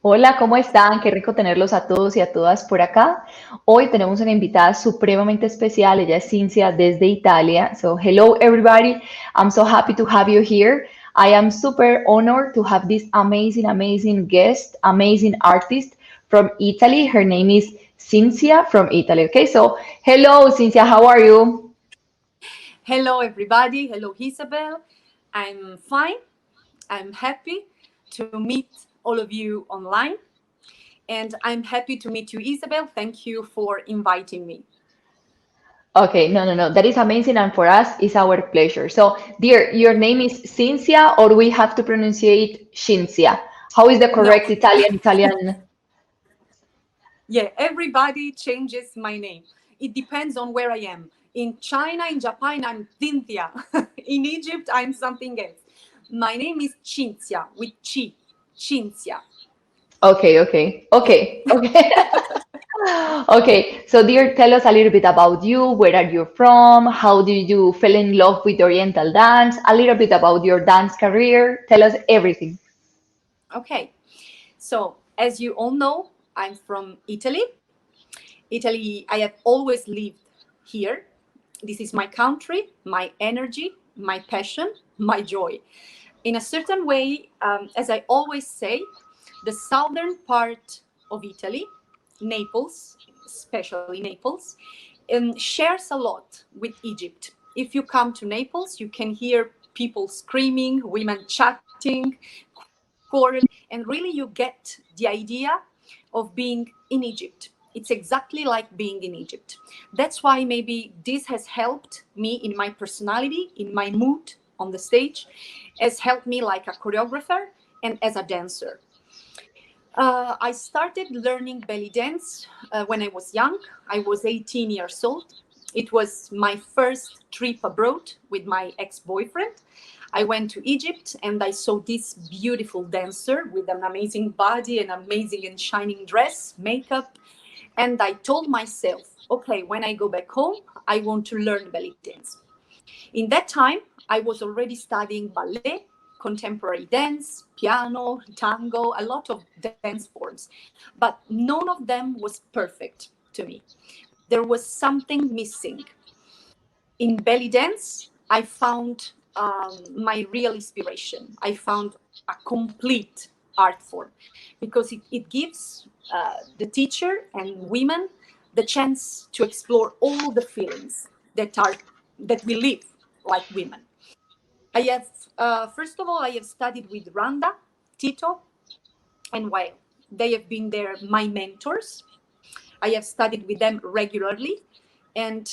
Hola, ¿cómo están? Qué rico tenerlos a todos y a todas por acá. Hoy tenemos una invitada supremamente especial. Ella es Cinzia desde Italia. So, hello everybody. I'm so happy to have you here. I am super honored to have this amazing guest, amazing artist from Italy. Her name is Cinzia from Italy. Okay, so hello, Cinzia. How are you? Hello, everybody. Hello, Isabel. I'm fine. I'm happy to meet all of you online. And I'm happy to meet you, Isabel. Thank you for inviting me. Okay, no. That is amazing, and for us, it's our pleasure. So, dear, your name is Cinzia, or we have to pronounce it Cinzia? How is the No, correct Italian? yeah, everybody changes my name. It depends on where I am. In China, in Japan, I'm Cynthia. In Egypt, I'm something else. My name is Cinzia with Chi. Cinzia. Okay. Okay, so dear, tell us a little bit about you. Where are you from? How did you fell in love with Oriental dance? A little bit about your dance career. Tell us everything. Okay. So, as you all know, I'm from Italy. Italy, I have always lived here. This is my country, my energy, my passion, my joy. In a certain way, as I always say, the southern part of Italy, Naples, especially Naples, shares a lot with Egypt. If you come to Naples, you can hear people screaming, women chatting, quarreling, and really you get the idea of being in Egypt. It's exactly like being in Egypt. That's why maybe this has helped me in my personality, in my mood on the stage, has helped me like a choreographer and as a dancer. I started learning belly dance when I was young. I was 18 years old. It was my first trip abroad with my ex-boyfriend. I went to Egypt and I saw this beautiful dancer with an amazing body, an amazing and shining dress, makeup. And I told myself, okay, when I go back home, I want to learn belly dance. In that time, I was already studying ballet, contemporary dance, piano, tango, a lot of dance forms, but none of them was perfect to me. There was something missing. In belly dance, I found my real inspiration. I found a complete art form because it gives the teacher and women the chance to explore all the feelings that we live like women. I have, first of all, I have studied with Randa, Tito, and Wael. They have been my mentors. I have studied with them regularly. And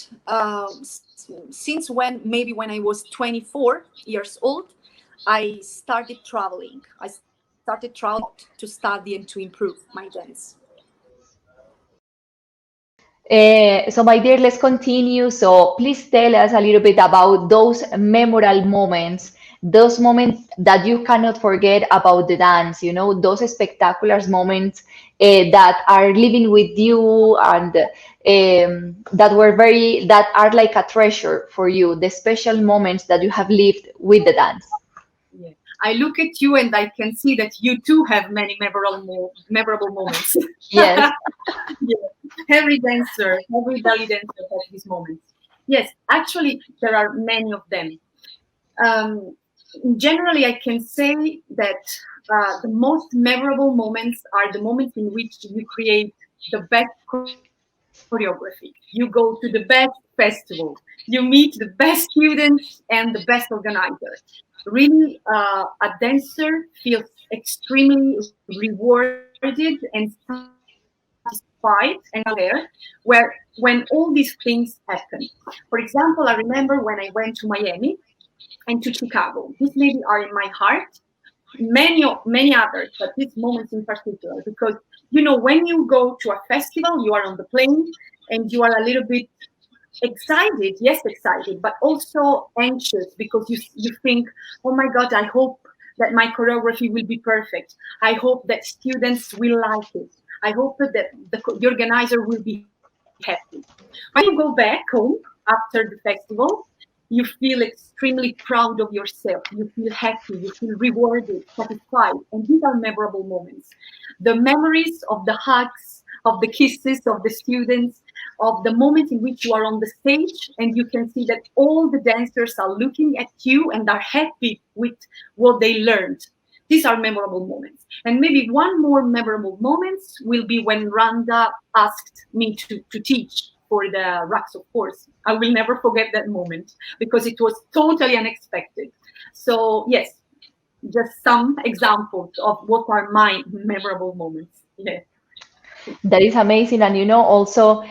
since maybe when I was 24 years old, I started traveling. I started traveling to study and to improve my dance. So, my dear, let's continue. So, please tell us a little bit about those moments that you cannot forget about the dance, those spectacular moments that are living with you and that are like a treasure for you, the special moments that you have lived with the dance. Yeah. I look at you and I can see that you too have many memorable moments. Yes. Yeah. Every dancer, every belly dancer has these moments. Yes, actually, there are many of them. Um, Generally, I can say that the most memorable moments are the moments in which you create the best choreography. You go to the best festival. You meet the best students and the best organizer. Really, a dancer feels extremely rewarded and satisfied and there where when all these things happen. For example, I remember when I went to Miami and to Chicago. These maybe are in my heart. Many others, but these moments in particular, because when you go to a festival, you are on the plane and you are a little bit excited, yes, excited, but also anxious because you think, oh my God, I hope that my choreography will be perfect. I hope that students will like it. I hope that the organizer will be happy. When you go back home after the festival, you feel extremely proud of yourself. You feel happy, you feel rewarded, satisfied. And these are memorable moments. The memories of the hugs, of the kisses of the students, of the moment in which you are on the stage and you can see that all the dancers are looking at you and are happy with what they learned. These are memorable moments. And maybe one more memorable moment will be when Randa asked me to teach for the rocks, of course. I will never forget that moment because it was totally unexpected. So yes, just some examples of what are my memorable moments. Yeah. That is amazing. And also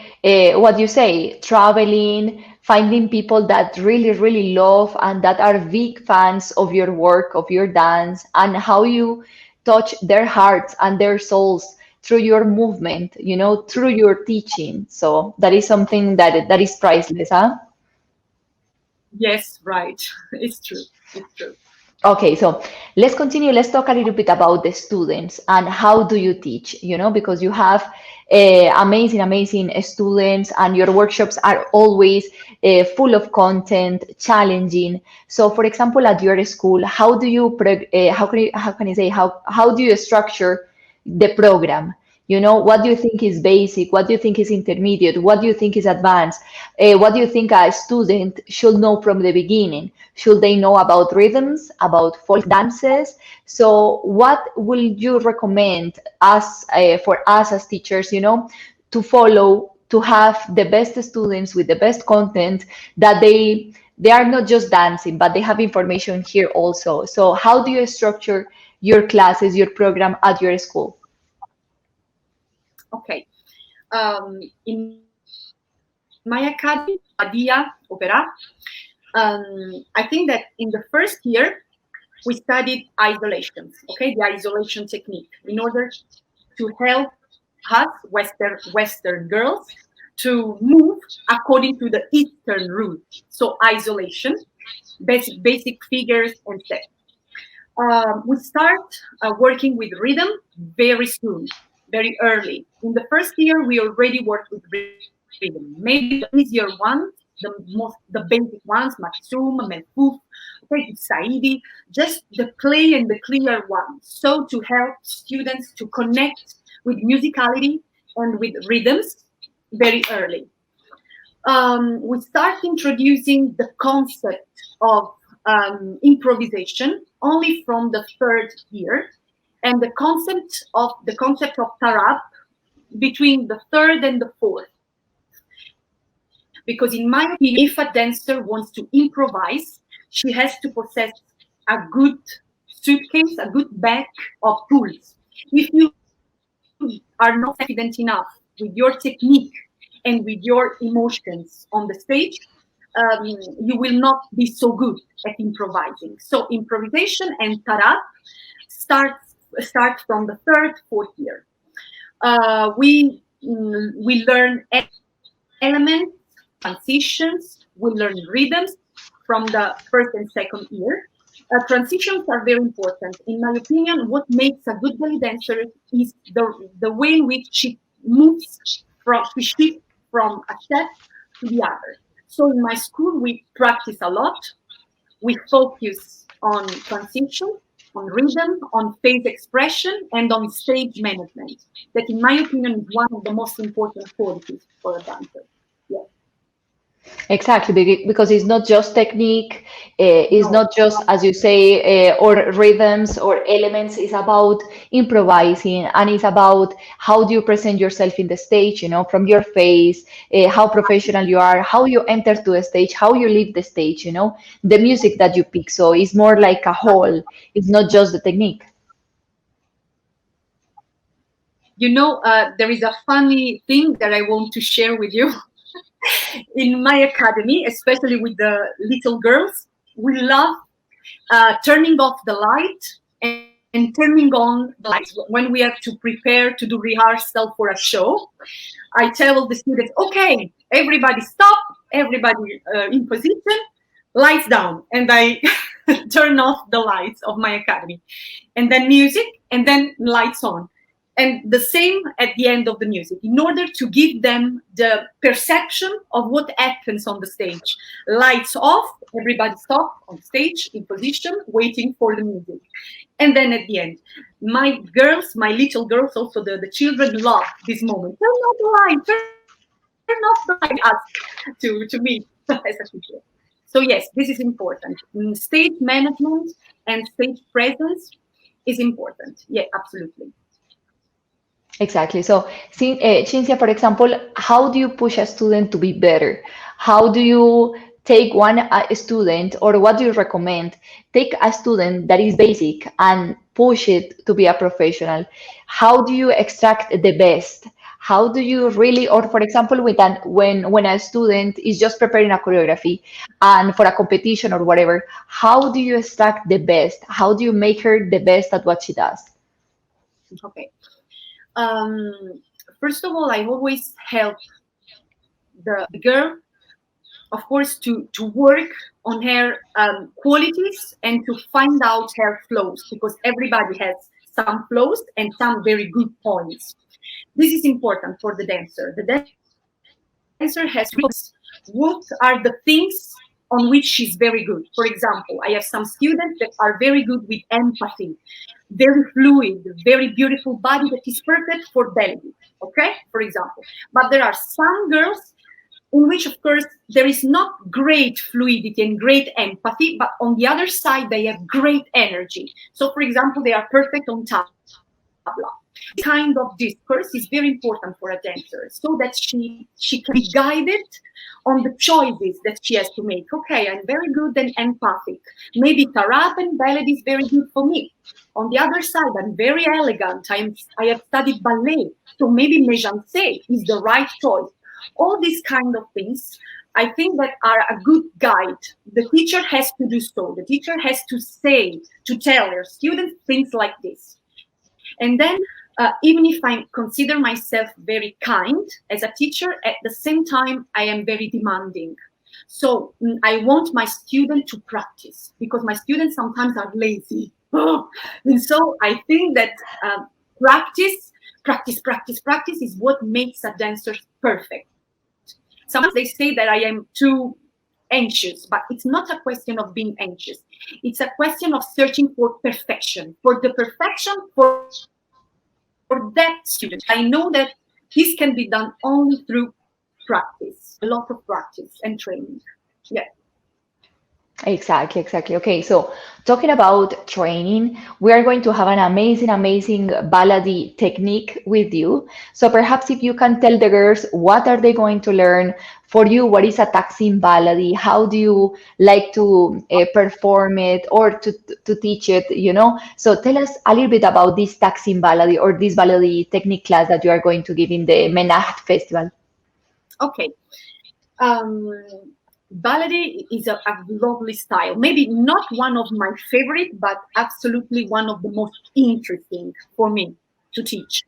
what you say, traveling, finding people that really, really love and that are big fans of your work, of your dance, and how you touch their hearts and their souls through your movement, through your teaching. So that is something that is priceless, huh? Yes, right. It's true. It's true. Okay, so let's continue. Let's talk a little bit about the students and how do you teach, because you have amazing, amazing students and your workshops are always full of content, challenging. So for example, at your school, how do you, how can I say, how do you structure the program? What do you think is basic? What do you think is intermediate? What do you think is advanced? What do you think a student should know from the beginning? Should they know about rhythms, about folk dances? So, what will you recommend us for us as teachers, to follow to have the best students with the best content that they are not just dancing, but they have information here also. So, how do you structure your classes, your program at your school? Okay. In my academy, Badia Opera, I think that in the first year, we studied isolations, okay, the isolation technique, in order to help us, Western girls, to move according to the Eastern rule. So isolation, basic figures and steps. We start working with rhythm very soon, very early. In the first year, we already work with rhythm. Maybe the easier ones, the basic ones, Matsum, Melfuf, okay, Saidi, just the play and the clear ones. So to help students to connect with musicality and with rhythms very early. We start introducing the concept of improvisation only from the third year, and the concept of tarab between the third and the fourth. Because in my opinion, if a dancer wants to improvise, she has to possess a good suitcase, a good bag of tools. If you are not confident enough with your technique and with your emotions on the stage, you will not be so good at improvising. So improvisation and tarab start from the third, fourth year. We learn elements, transitions, we learn rhythms from the first and second year. Transitions are very important. In my opinion, what makes a good belly dancer is the way in which she moves she shifts from a step to the other. So in my school, we practice a lot. We focus on transition, on rhythm, on face expression, and on stage management. That, in my opinion, is one of the most important qualities for a dancer. Yes. Exactly, because it's not just technique, it's No. not just, as you say, or rhythms or elements. It's about improvising, and it's about how do you present yourself in the stage, from your face, how professional you are, how you enter to the stage, how you leave the stage, the music that you pick. So it's more like a whole. It's not just the technique. There is a funny thing that I want to share with you. In my academy, especially with the little girls, we love turning off the light and turning on the lights when we have to prepare to do rehearsal for a show. I tell the students, okay, everybody stop, everybody in position, lights down, and I turn off the lights of my academy, and then music, and then lights on. And the same at the end of the music, in order to give them the perception of what happens on the stage. Lights off, everybody stop on stage, in position, waiting for the music. And then at the end, my girls, my little girls, also the children love this moment. Turn off the light, turn off the light, ask to me as a teacher. So yes, this is important. Stage management and stage presence is important. Yeah, absolutely. Exactly. So, Cinzia, for example, how do you push a student to be better? How do you take one student, or what do you recommend? Take a student that is basic and push it to be a professional. How do you extract the best? How do you really, or for example, with when a student is just preparing a choreography and for a competition or whatever, how do you extract the best? How do you make her the best at what she does? Okay. First of all, I always help the girl, of course, to work on her qualities and to find out her flaws, because everybody has some flaws and some very good points. This is important for the dancer. The dancer has to realize what are the things on which she's very good. For example, I have some students that are very good with empathy, very fluid, very beautiful body that is perfect for ballet, okay, for example. But there are some girls in which, of course, there is not great fluidity and great empathy, but on the other side, they have great energy. So, for example, they are perfect on tabla. This kind of discourse is very important for a dancer, so that she can be guided on the choices that she has to make. Okay, I'm very good and empathic. Maybe tarab and ballet is very good for me. On the other side, I'm very elegant. I have studied ballet, so maybe méjancé is the right choice. All these kind of things, I think, that are a good guide. The teacher has to do so. The teacher has to say, to tell her students things like this. And then, even if I consider myself very kind as a teacher, at the same time, I am very demanding. So I want my student to practice, because my students sometimes are lazy. And so I think that practice is what makes a dancer perfect. Sometimes they say that I am too anxious, but it's not a question of being anxious. It's a question of searching for perfection, for the perfection for that student. I know that this can be done only through practice, a lot of practice and training. Yeah. Exactly. Okay, so talking about training, we are going to have an amazing baladi technique with you. So perhaps if you can tell the girls what are they going to learn for you, what is a taksim baladi? How do you like to perform it or to teach it, you know? So tell us a little bit about this taksim baladi or this baladi technique class that you are going to give in the MENAHT festival. Okay. Ballet is a lovely style. Maybe not one of my favorite, but absolutely one of the most interesting for me to teach.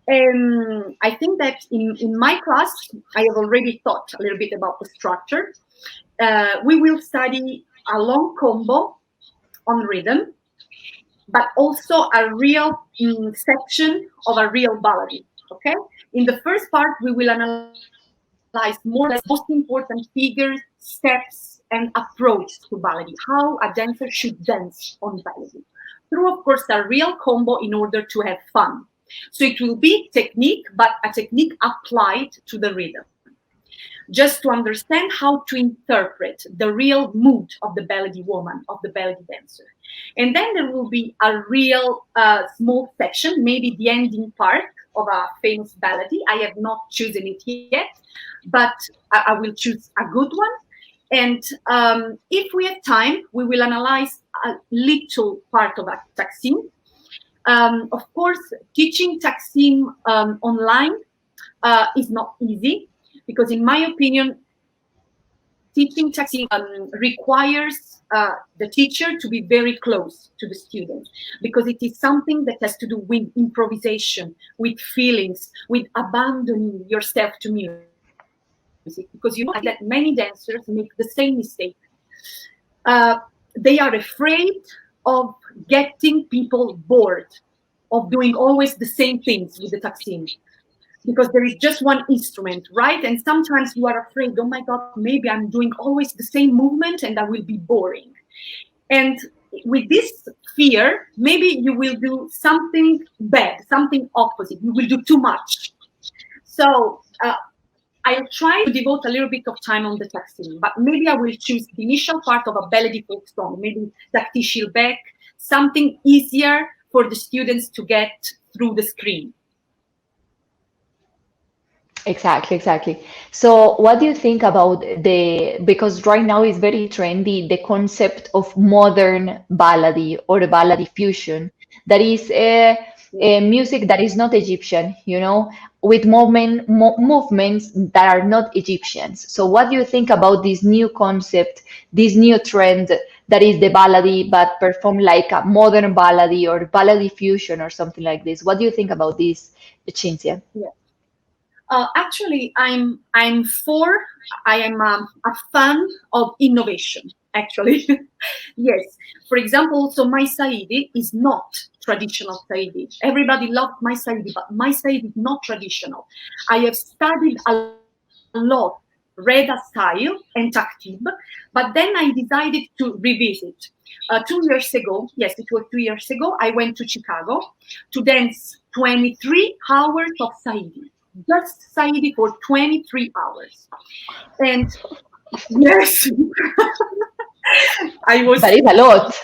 I think that in my class, I have already thought a little bit about the structure. We will study a long combo on rhythm, but also a real section of a real ballet. Okay. In the first part, we will analyze more or less most important figures, steps, and approach to ballet. How a dancer should dance on ballet. Through, of course, a real combo in order to have fun. So it will be technique, but a technique applied to the rhythm. Just to understand how to interpret the real mood of the ballet woman, of the ballet dancer. And then there will be a real small section, maybe the ending part of a famous ballet. I have not chosen it yet, but I will choose a good one. And if we have time, we will analyze a little part of a taksim. Of course, teaching taksim online is not easy, because in my opinion, teaching taksim requires the teacher to be very close to the student, because it is something that has to do with improvisation, with feelings, with abandoning yourself to music, because you know that many dancers make the same mistake. They are afraid of getting people bored of doing always the same things with the taksim, because there is just one instrument, right? And sometimes you are afraid, oh my God, maybe I'm doing always the same movement and that will be boring. And with this fear, maybe you will do something bad, something opposite. You will do too much. So I'll try to devote a little bit of time on the taksim, but maybe I will choose the initial part of a baladi folk song, maybe Takti Shilbek, something easier for the students to get through the screen. Exactly. So what do you think about because right now it's very trendy, the concept of modern balladi or balladi fusion, that is a music that is not Egyptian, with movements that are not Egyptians. So what do you think about this new concept, this new trend that is the balladi, but performed like a modern balladi or balladi fusion or something like this? What do you think about this, Cinzia? Yeah. Actually, I am a fan of innovation, actually. Yes. For example, so my Saidi is not traditional Saidi. Everybody loved my Saidi, but my Saidi is not traditional. I have studied a lot Reda style and Taktib, but then I decided to revisit. 2 years ago, yes, it was 2 years ago, I went to Chicago to dance 23 hours of Saidi. Just Saidi for 23 hours. And yes, I was. That is a lot.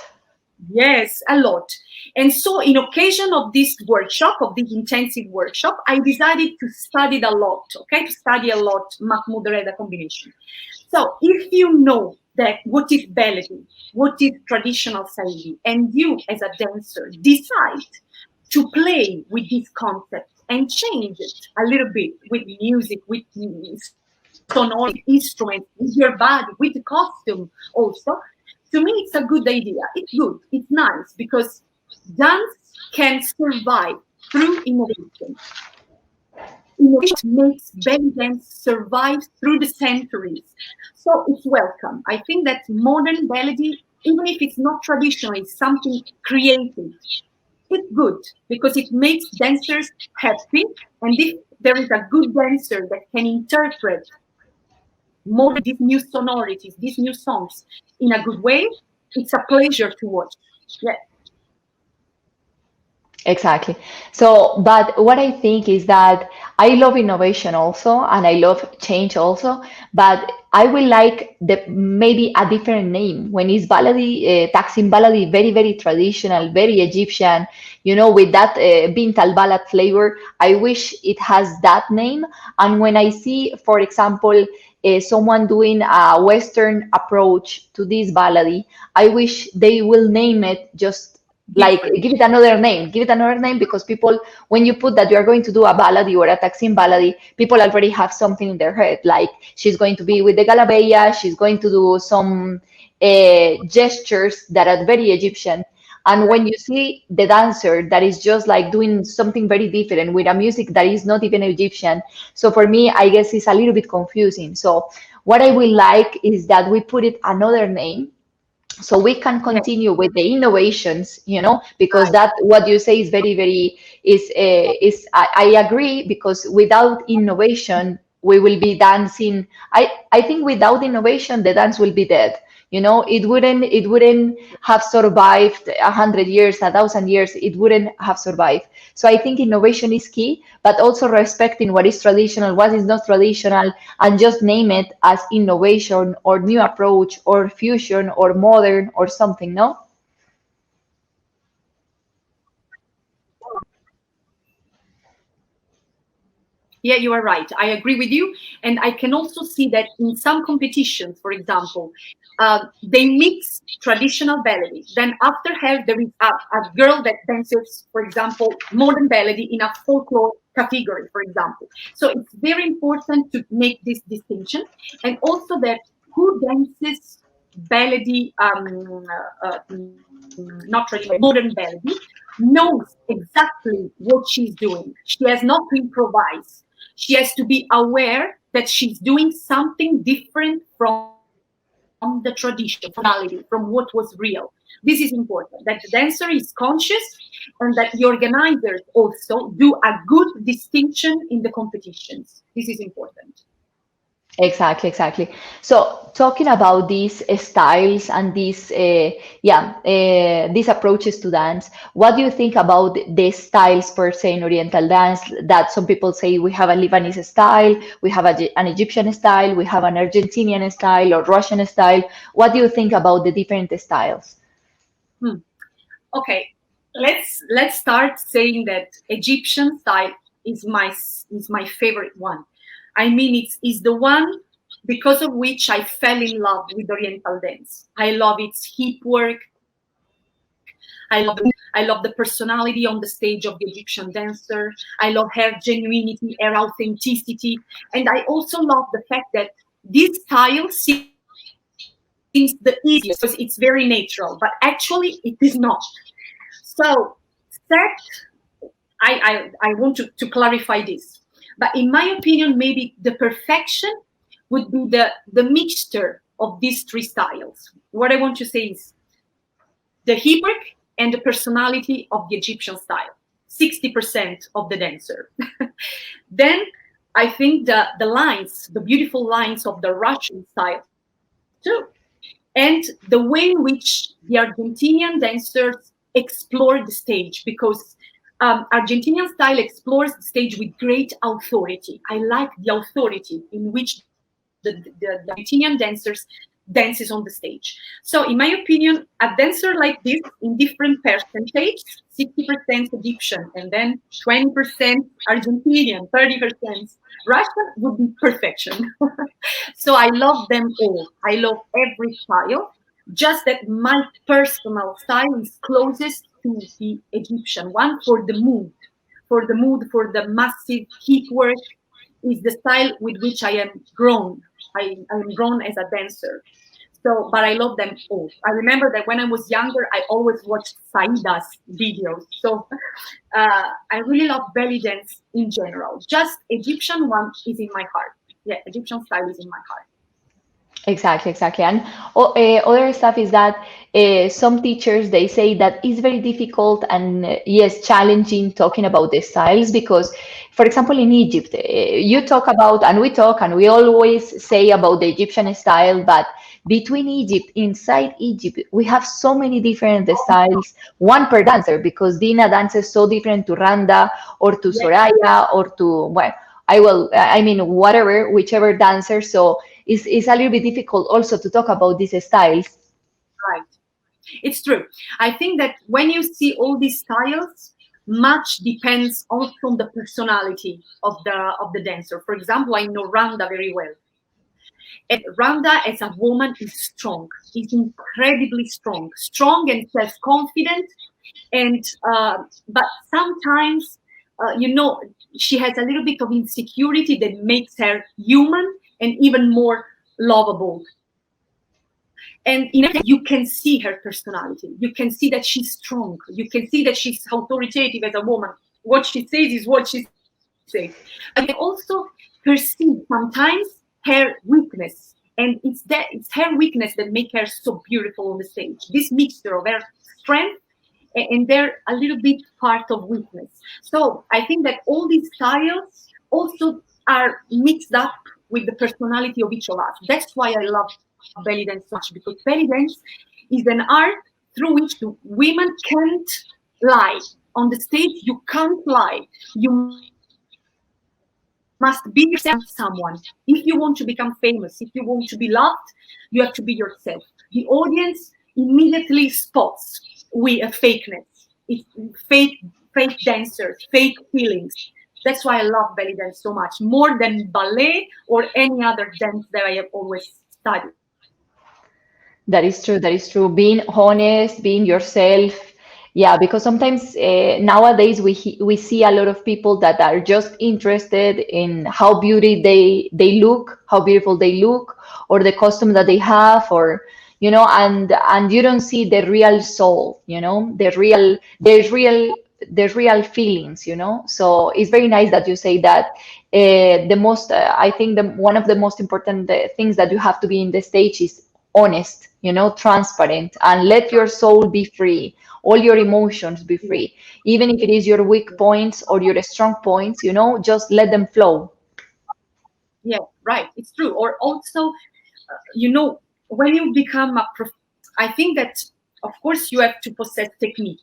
Yes, a lot. And so, in occasion of this workshop, of this intensive workshop, I decided to study a lot, to study a lot Mahmoud Reda combination. So, if you know that what is baladi, what is traditional Saidi, and you as a dancer decide to play with this concept and change it a little bit with music, with sonority, instruments, with your body, with the costume also, to me, it's a good idea. It's good. It's nice because dance can survive through innovation. Innovation makes belly dance survive through the centuries. So it's welcome. I think that modern ballet, even if it's not traditional, it's something creative. It's good because it makes dancers happy. And if there is a good dancer that can interpret more these new sonorities, these new songs in a good way, it's a pleasure to watch. Yeah. Exactly. So, but what I think is that I love innovation also, and I love change also, but I will like maybe a different name when it's baladi, Taksim baladi, very, very traditional, very Egyptian, with that bint al balad flavor. I wish it has that name. And when I see, for example, someone doing a Western approach to this baladi, I wish they will name it just like Different. give it another name, because people, when you put that you are going to do a baladi or a taksim baladi, people already have something in their head, like she's going to be with the galabeya, she's going to do some gestures that are very Egyptian. And when you see the dancer that is just like doing something very different with a music that is not even Egyptian, so for me, I guess it's a little bit confusing. So what I will like is that we put it another name, so we can Yeah. continue with the innovations, because Right. that what you say is very, very is I agree, because without innovation we will be dancing. I think without innovation the dance will be dead. It wouldn't have survived 100 years, 1,000 years. It wouldn't have survived. So I think innovation is key, but also respecting what is traditional, what is not traditional, and just name it as innovation or new approach or fusion or modern or something, no? Yeah, you are right. I agree with you. And I can also see that in some competitions, for example, they mix traditional ballet. Then after her, there is a girl that dances, for example, modern ballet in a folklore category, for example. So it's very important to make this distinction. And also that who dances ballet, not traditional, modern ballet, knows exactly what she's doing. She has not to improvise. She has to be aware that she's doing something different from the tradition, from reality, from what was real. This is important, that the dancer is conscious and that the organizers also do a good distinction in the competitions. This is important. Exactly, exactly. So talking about these styles and these approaches to dance, what do you think about the styles per se in Oriental dance? That some people say we have a Lebanese style, we have an Egyptian style, we have an Argentinian style or Russian style. What do you think about the different styles? Okay, let's start saying that Egyptian style is my favorite one. I mean, it's the one because of which I fell in love with Oriental dance. I love its hip work. I love the personality on the stage of the Egyptian dancer. I love her genuinity, her authenticity, and I also love the fact that this style seems the easiest because it's very natural, but actually it is not. So that I want to clarify this. But in my opinion, maybe the perfection would be the mixture of these three styles. What I want to say is the hip work and the personality of the Egyptian style, 60% of the dancer. Then I think the lines, the beautiful lines of the Russian style too. And the way in which the Argentinian dancers explore the stage, because Argentinian style explores the stage with great authority. I like the authority in which the Argentinian dancers dances on the stage. So in my opinion, a dancer like this in different percentage, 60% Egyptian and then 20% Argentinian, 30% Russian would be perfection. So I love them all. I love every style. Just that my personal style is closest to the Egyptian one for the mood, for the massive hip work is the style with which I am grown. I am grown as a dancer. So, but I love them all. I remember that when I was younger, I always watched Saida's videos. So I really love belly dance in general. Just Egyptian one is in my heart. Yeah, Egyptian style is in my heart. Exactly, exactly. And other stuff is that some teachers they say that it's very difficult and yes, challenging talking about the styles because, for example, in Egypt, you talk about and we always say about the Egyptian style, but between Egypt, inside Egypt, we have so many different styles, one per dancer because Dina dances so different to Randa or to Soraya or to well, I mean, whatever, whichever dancer. So it's a little bit difficult also to talk about these styles. Right. It's true. I think that when you see all these styles, much depends also on the personality of the dancer. For example, I know Randa very well. And Randa as a woman is strong, is incredibly strong and self-confident. And but sometimes, she has a little bit of insecurity that makes her human and even more lovable. And in everything, you can see her personality. You can see that she's strong. You can see that she's authoritative as a woman. What she says is what she says. But you also perceive sometimes her weakness. And it's her weakness that makes her so beautiful on the stage. This mixture of her strength and they're a little bit part of weakness. So I think that all these styles also are mixed up with the personality of each of us. That's why I love belly dance so much, because belly dance is an art through which women can't lie. On the stage, you can't lie. You must be yourself, someone. If you want to become famous, if you want to be loved, you have to be yourself. The audience immediately spots with a fakeness. It's fake dancers, fake feelings. That's why I love belly dance so much, more than ballet or any other dance that I have always studied. That is true. That is true. Being honest, being yourself. Yeah, because sometimes nowadays we see a lot of people that are just interested in how they look, how beautiful they look, or the costume that they have, or and you don't see the real soul, the real feelings, So it's very nice that you say that I think one of the most important things that you have to be in the stage is honest, transparent, and let your soul be free, all your emotions be free, even if it is your weak points or your strong points, just let them flow. Yeah, right. It's true. Or also, when you become I think that, of course, you have to possess technique,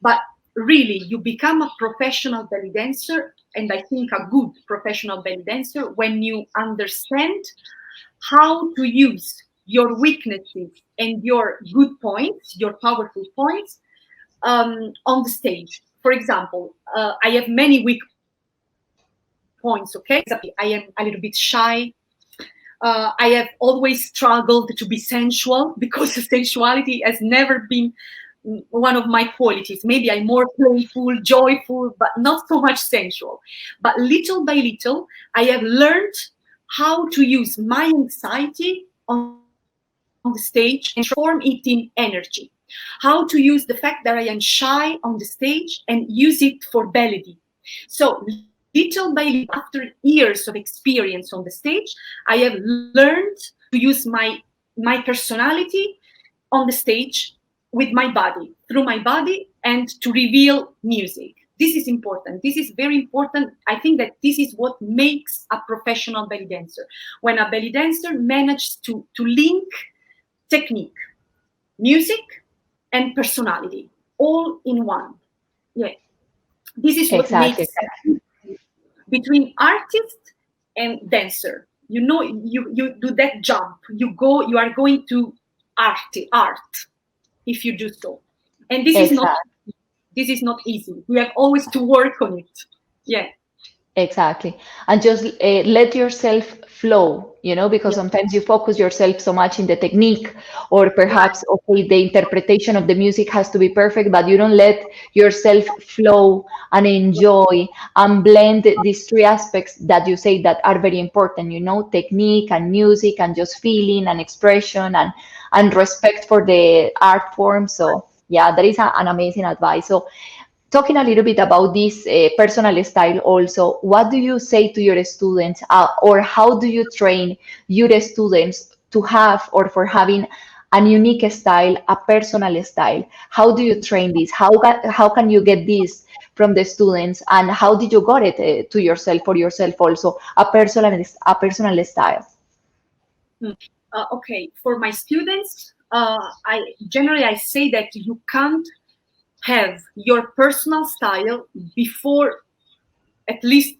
but really, you become a professional belly dancer, and I think a good professional belly dancer, when you understand how to use your weaknesses and your good points, your powerful points, on the stage. For example, I have many weak points, okay? I am a little bit shy. I have always struggled to be sensual, because sensuality has never been one of my qualities. Maybe I'm more playful, joyful, but not so much sensual. But little by little, I have learned how to use my anxiety on the stage and transform it in energy. How to use the fact that I am shy on the stage and use it for baladi. So little by little, after years of experience on the stage, I have learned to use my personality on the stage with my body, through my body, and to reveal music. This is important. This is very important. I think that this is what makes a professional belly dancer. When a belly dancer manages to link technique, music, and personality all in one. Yeah. This is what Exactly. makes between artist and dancer. You do that jump. You are going to art if you do so. And this Exactly. is not easy. We have always to work on it. Yeah. Exactly. And just let yourself flow, because Yeah. sometimes you focus yourself so much in the technique, or Right. perhaps, okay, the interpretation of the music has to be perfect, but you don't let yourself flow and enjoy and blend these three aspects that you say that are very important, technique and music and just feeling and expression and respect for the art form. So yeah, that is an amazing advice. So talking a little bit about this personal style also, what do you say to your students, or how do you train your students to have or for having a unique style, a personal style? How do you train this? How can you get this from the students, and how did you got it to yourself, for yourself also, a personal style? Okay. For my students, I say that you can't have your personal style before at least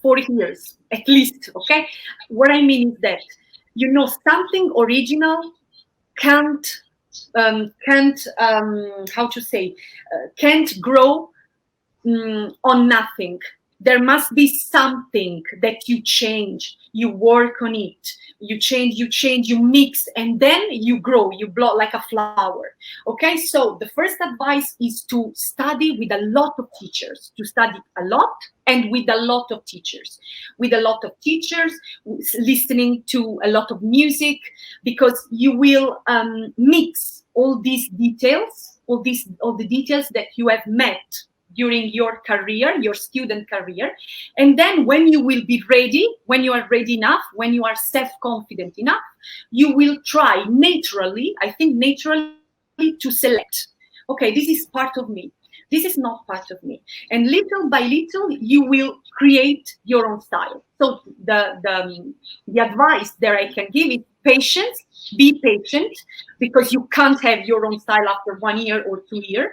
40 years, at least. Okay. What I mean is that something original can't how to say can't grow on nothing. There must be something that you change, you work on it, you change, you mix, and then you grow, you blow like a flower. Okay, so the first advice is to study with a lot of teachers, to study a lot and with a lot of teachers, listening to a lot of music, because you will mix all these details, all the details that you have met during your career, your student career. And then when you will be ready, when you are ready enough, when you are self-confident enough, you will try naturally, I think naturally, to select, okay, this is part of me, this is not part of me. And little by little, you will create your own style. So the advice that I can give is patience, be patient, because you can't have your own style after 1 year or 2 years.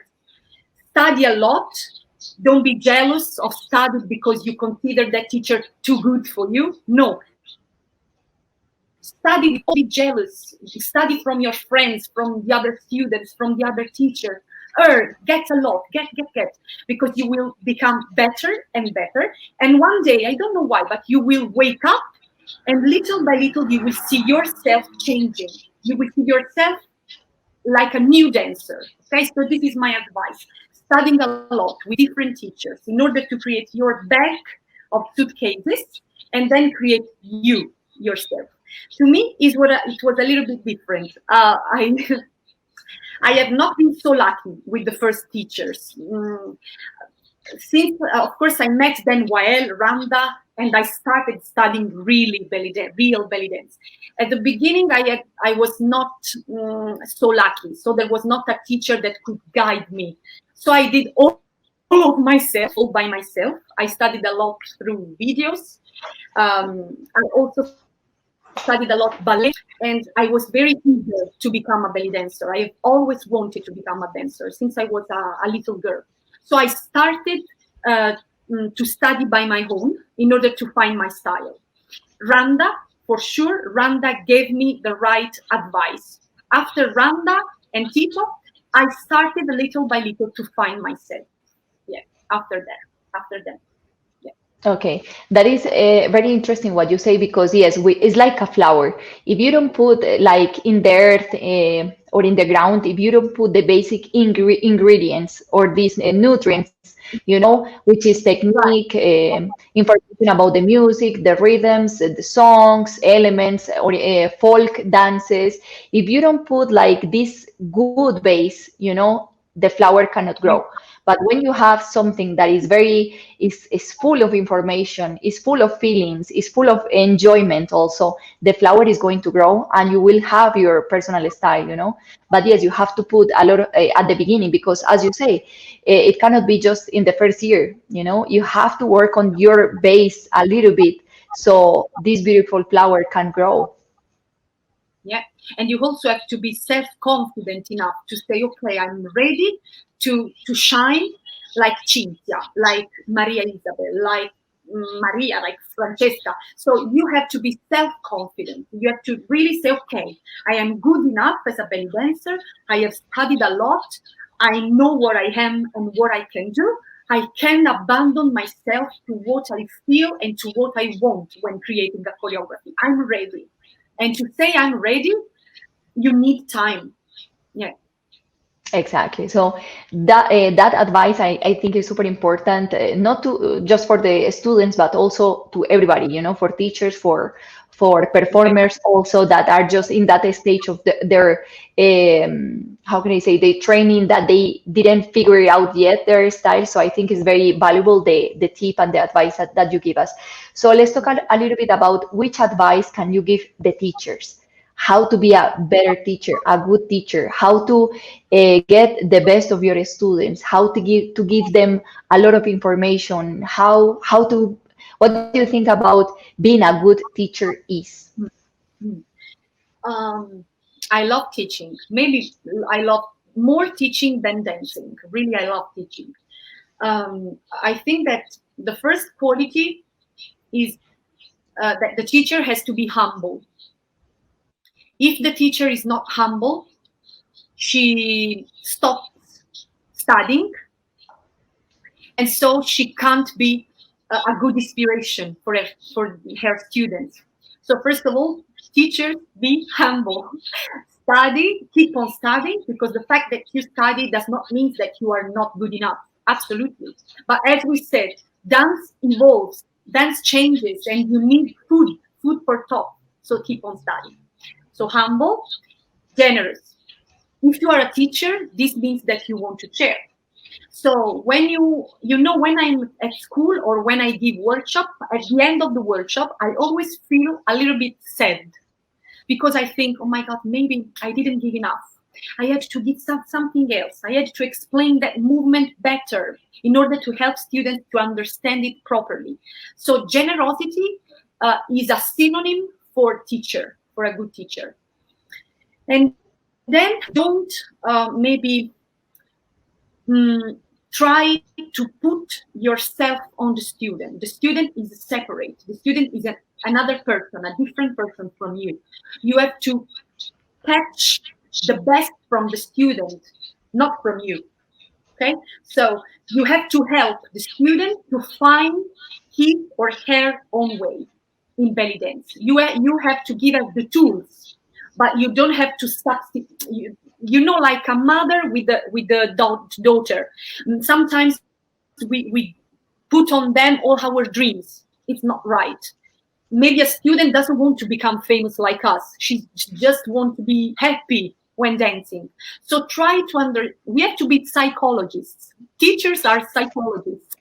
Study a lot. Don't be jealous of study because you consider that teacher too good for you. No. Study, don't be jealous. Study from your friends, from the other students, from the other teachers. Get a lot, get, because you will become better and better. And one day, I don't know why, but you will wake up, and little by little, you will see yourself changing. You will see yourself like a new dancer. Okay, so this is my advice. Studying a lot with different teachers in order to create your bag of suitcases, and then create you yourself. To me, it was a little bit different. I have not been so lucky with the first teachers. since, of course, I met then Wael, Randa, and I started studying really real belly dance. At the beginning, I was not so lucky. So there was not a teacher that could guide me. So I did all of myself, all by myself. I studied a lot through videos. I also studied a lot ballet, and I was very eager to become a belly dancer. I have always wanted to become a dancer since I was a little girl. So I started to study by my own in order to find my style. Randa, for sure, Randa gave me the right advice. After Randa and Tito, I started little by little to find myself. Yeah, after that. Okay, that is very interesting what you say, because yes, it's like a flower. If you don't put like in the earth or in the ground, if you don't put the basic ingredients or these nutrients, which is technique, information about the music, the rhythms, the songs, elements, or folk dances, if you don't put like this good base, the flower cannot grow. But when you have something that is full of information, is full of feelings, is full of enjoyment also, the flower is going to grow and you will have your personal style. But yes, you have to put a lot at the beginning, because as you say, it cannot be just in the first year. You have to work on your base a little bit so this beautiful flower can grow. Yeah, and you also have to be self-confident enough to say, okay, I'm ready to shine like Cinzia, like Maria Isabel, like Maria, like Francesca. So you have to be self-confident. You have to really say, okay, I am good enough as a belly dancer. I have studied a lot. I know what I am and what I can do. I can abandon myself to what I feel and to what I want when creating a choreography. I'm ready. And to say I'm ready, you need time. Yeah. Exactly. So that advice I think is super important, not to just for the students, but also to everybody. For teachers, for performers also that are just in that stage of their how can I say, the training, that they didn't figure out yet their style. So I think it's very valuable, the tip and the advice that you give us. So let's talk a little bit about which advice can you give the teachers. How to be a better teacher, a good teacher, how to get the best of your students, how to give them a lot of information, what do you think about being a good teacher is? I love teaching. Maybe I love more teaching than dancing. Really, I love teaching. I think that the first quality is that the teacher has to be humble. If the teacher is not humble, she stops studying, and so she can't be a good inspiration for her students. So first of all, teachers, be humble. Study, keep on studying, because the fact that you study does not mean that you are not good enough. Absolutely. But as we said, dance evolves, dance changes, and you need food for thought. So keep on studying. So humble, generous. If you are a teacher, this means that you want to share. So when when I'm at school or when I give workshop, at the end of the workshop, I always feel a little bit sad, because I think, oh my God, maybe I didn't give enough. I had to give something else. I had to explain that movement better in order to help students to understand it properly. So generosity is a synonym for teacher, for a good teacher. And then don't maybe try to put yourself on the student. The student is separate. The student is another person, a different person from you. You have to catch the best from the student, not from you. Okay? So you have to help the student to find his or her own way in belly dance. You have to give us the tools, but you don't have to substitute. Like a mother with the daughter. Sometimes we put on them all our dreams. It's not right. Maybe a student doesn't want to become famous like us. She just wants to be happy when dancing. So we have to be psychologists. Teachers are psychologists.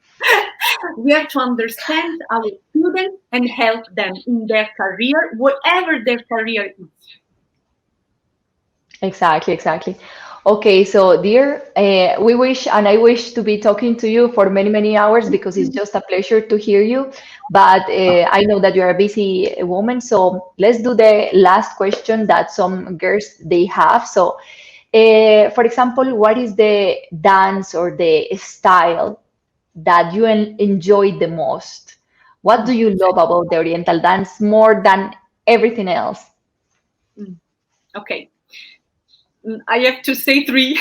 We have to understand our students and help them in their career, whatever their career is. Exactly, exactly. Okay, so dear, we wish, and I wish to be talking to you for many, many hours because it's just a pleasure to hear you. But I know that you're a busy woman, so let's do the last question that some girls they have. So, for example, what is the dance or the style that you enjoy the most? What do you love about the Oriental dance more than everything else? Okay. I have to say three.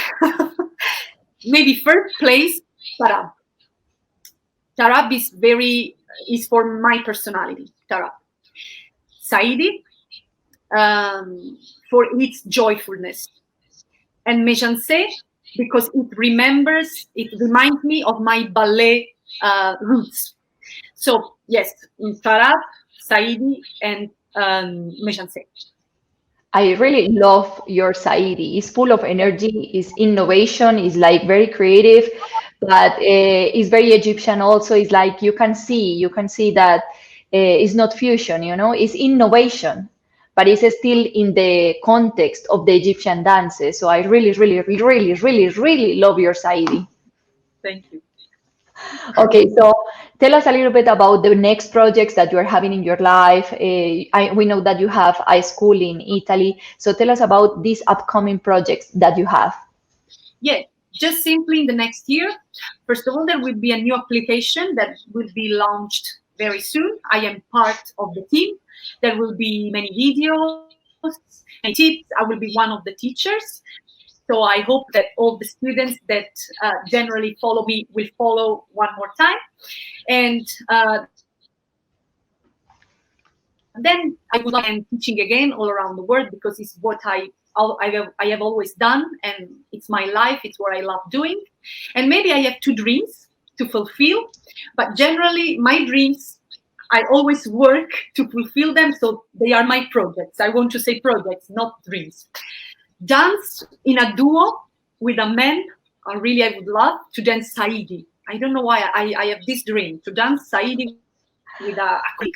Maybe first place, Tarab. Tarab is for my personality, Tarab. Saidi, for its joyfulness. And Méjancé, because it reminds me of my ballet roots. So yes, Tarab, Saidi, and Méjancé. I really love your Saidi. It's full of energy, it's innovation, it's like very creative, but it's very Egyptian also. It's like you can see that it's not fusion, you know, it's innovation, but it's still in the context of the Egyptian dances. So I really, really, really, really, really love your Saidi. Thank you. Okay, so tell us a little bit about the next projects that you're having in your life. We know that you have a school in Italy, so tell us about these upcoming projects that you have. Yeah, just simply in the next year. First of all, there will be a new application that will be launched very soon. I am part of the team. There will be many videos, many tips. I will be one of the teachers. So I hope that all the students that generally follow me will follow one more time. And then I would like teaching again all around the world because it's what I have always done, and it's my life. It's what I love doing. And maybe I have two dreams to fulfill, but generally my dreams, I always work to fulfill them. So they are my projects. I want to say projects, not dreams. Dance in a duo with a man. Really, I would love to dance Saidi. I don't know why I have this dream to dance Saidi with a quick.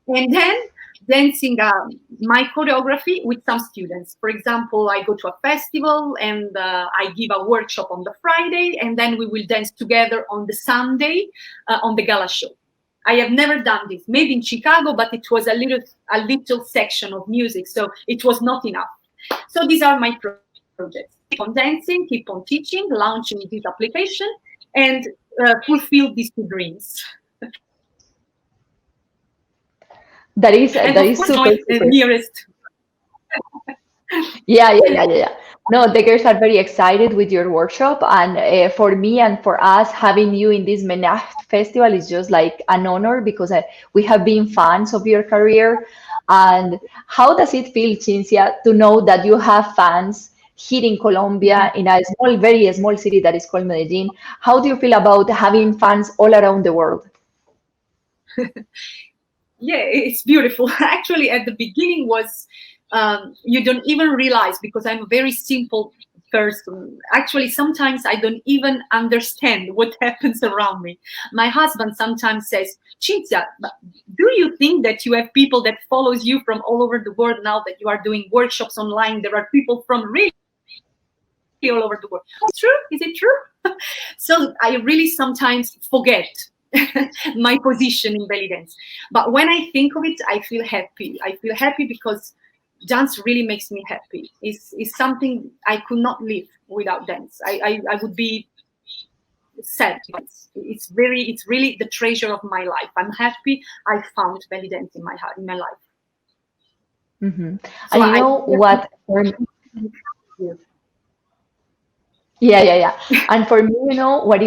And then dancing my choreography with some students. For example, I go to a festival and I give a workshop on the Friday, and then we will dance together on the Sunday on the gala show. I have never done this, maybe in Chicago, but it was a little section of music, so it was not enough. So these are my projects. Keep on dancing, keep on teaching, launching this application, and fulfill these two dreams. That is super, super. Nearest. Yeah. No, the girls are very excited with your workshop, and for me and for us, having you in this MENAHT festival is just like an honor because we have been fans of your career. And how does it feel, Cinzia, to know that you have fans here in Colombia, in a small, very small city that is called Medellín? How do you feel about having fans all around the world? Yeah, it's beautiful. Actually, at the beginning was you don't even realize, because I'm a very simple person. Actually, sometimes I don't even understand what happens around me. My husband sometimes says, Cinzia, do you think that you have people that follows you from all over the world now that you are doing workshops online? There are people from really all over the world. Is it true? Is it true? So I really sometimes forget my position in Bellydance. But when I think of it, I feel happy. I feel happy because dance really makes me happy. It's something I could not live without dance. I would be sad. It's really the treasure of my life. I'm happy I found Bellydance in my heart, in my life. Mm-hmm. So and you know what? Yeah. And for me, you know, what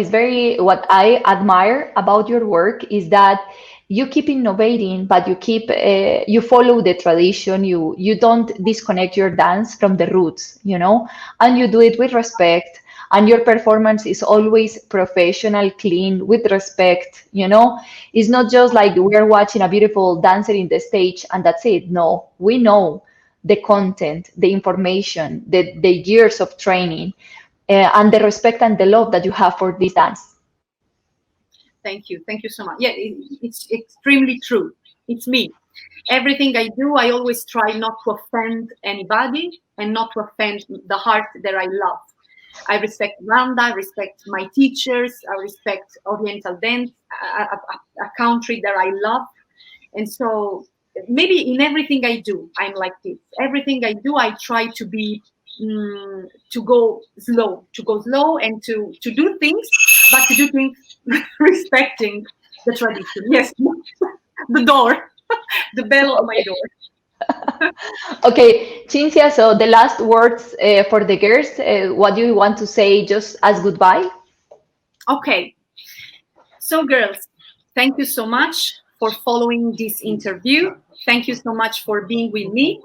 I admire about your work is that you keep innovating, but you follow the tradition. You don't disconnect your dance from the roots, you know, and you do it with respect. And your performance is always professional, clean, with respect, you know. It's not just like we're watching a beautiful dancer in the stage and that's it. No, we know the content, the information, the years of training. And the respect and the love that you have for this dance. Thank you so much. Yeah, it's extremely true. It's me. Everything I do, I always try not to offend anybody and not to offend the heart that I love. I respect Rwanda, I respect my teachers, I respect Oriental dance, a country that I love. And so maybe in everything I do, I'm like this. Everything I do, I try to be, to go slow and to do things, but to do things respecting the tradition. Yes, the door, the bell of my door. Okay, Cinzia, so the last words for the girls, what do you want to say just as goodbye? Okay, so girls, thank you so much for following this interview. Thank you so much for being with me.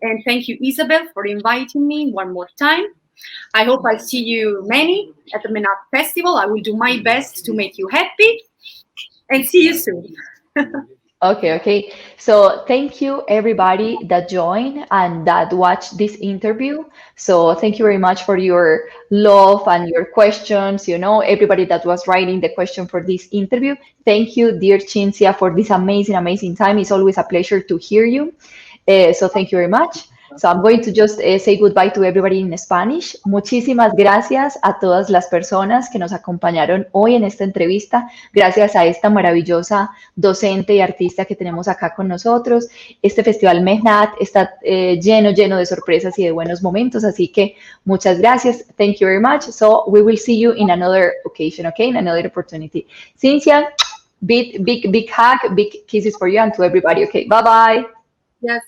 And thank you, Isabel, for inviting me one more time. I hope I see you many at the MENAHT Festival. I will do my best to make you happy. And see you soon. Okay. So thank you everybody that joined and that watched this interview. So thank you very much for your love and your questions. Everybody that was writing the question for this interview. Thank you, dear Cinzia, for this amazing time. It's always a pleasure to hear you. So thank you very much. So I'm going to just say goodbye to everybody in Spanish. Muchísimas gracias a todas las personas que nos acompañaron hoy en esta entrevista. Gracias a esta maravillosa docente y artista que tenemos acá con nosotros. Este festival MENAHT está lleno de sorpresas y de buenos momentos. Así que muchas gracias. Thank you very much. So we will see you in another occasion, okay? In another opportunity. Cinzia, big hug, big kisses for you and to everybody. Okay, bye-bye. Yes.